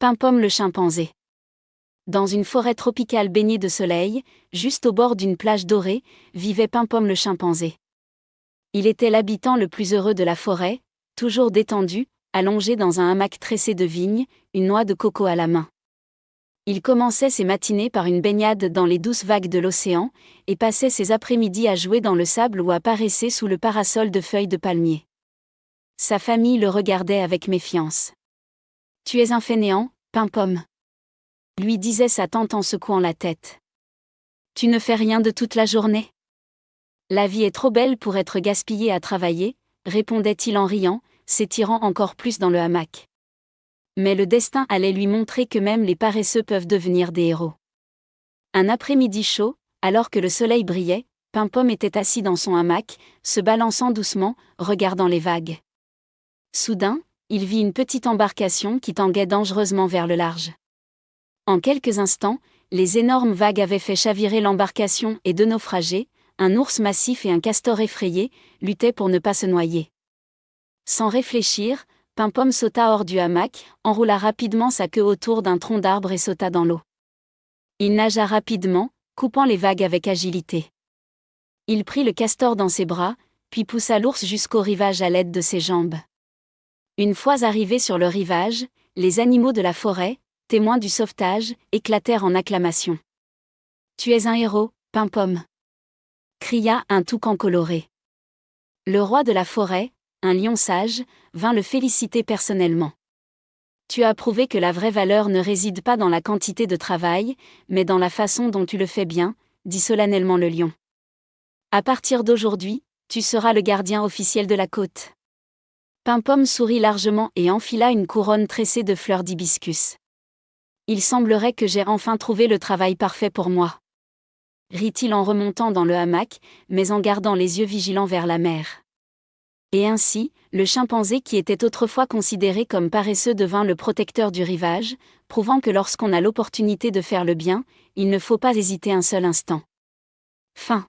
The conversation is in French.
Pimpom le chimpanzé. Dans une forêt tropicale baignée de soleil, juste au bord d'une plage dorée, vivait Pimpom le chimpanzé. Il était l'habitant le plus heureux de la forêt, toujours détendu, allongé dans un hamac tressé de vigne, une noix de coco à la main. Il commençait ses matinées par une baignade dans les douces vagues de l'océan, et passait ses après-midi à jouer dans le sable ou à paresser sous le parasol de feuilles de palmier. Sa famille le regardait avec méfiance. « Tu es un fainéant, Pimpom », lui disait sa tante en secouant la tête. « Tu ne fais rien de toute la journée ? » « La vie est trop belle pour être gaspillée à travailler », répondait-il en riant, s'étirant encore plus dans le hamac. Mais le destin allait lui montrer que même les paresseux peuvent devenir des héros. Un après-midi chaud, alors que le soleil brillait, Pimpom était assis dans son hamac, se balançant doucement, regardant les vagues. Soudain, il vit une petite embarcation qui tanguait dangereusement vers le large. En quelques instants, les énormes vagues avaient fait chavirer l'embarcation et deux naufragés, un ours massif et un castor effrayé, luttaient pour ne pas se noyer. Sans réfléchir, Pimpom sauta hors du hamac, enroula rapidement sa queue autour d'un tronc d'arbre et sauta dans l'eau. Il nagea rapidement, coupant les vagues avec agilité. Il prit le castor dans ses bras, puis poussa l'ours jusqu'au rivage à l'aide de ses jambes. Une fois arrivés sur le rivage, les animaux de la forêt, témoins du sauvetage, éclatèrent en acclamations. « Tu es un héros, Pimpom !» cria un toucan coloré. Le roi de la forêt, un lion sage, vint le féliciter personnellement. « Tu as prouvé que la vraie valeur ne réside pas dans la quantité de travail, mais dans la façon dont tu le fais bien, » dit solennellement le lion. « À partir d'aujourd'hui, tu seras le gardien officiel de la côte. » Pimpom sourit largement et enfila une couronne tressée de fleurs d'hibiscus. « Il semblerait que j'ai enfin trouvé le travail parfait pour moi. » rit-il en remontant dans le hamac, mais en gardant les yeux vigilants vers la mer. Et ainsi, le chimpanzé qui était autrefois considéré comme paresseux devint le protecteur du rivage, prouvant que lorsqu'on a l'opportunité de faire le bien, il ne faut pas hésiter un seul instant. Fin.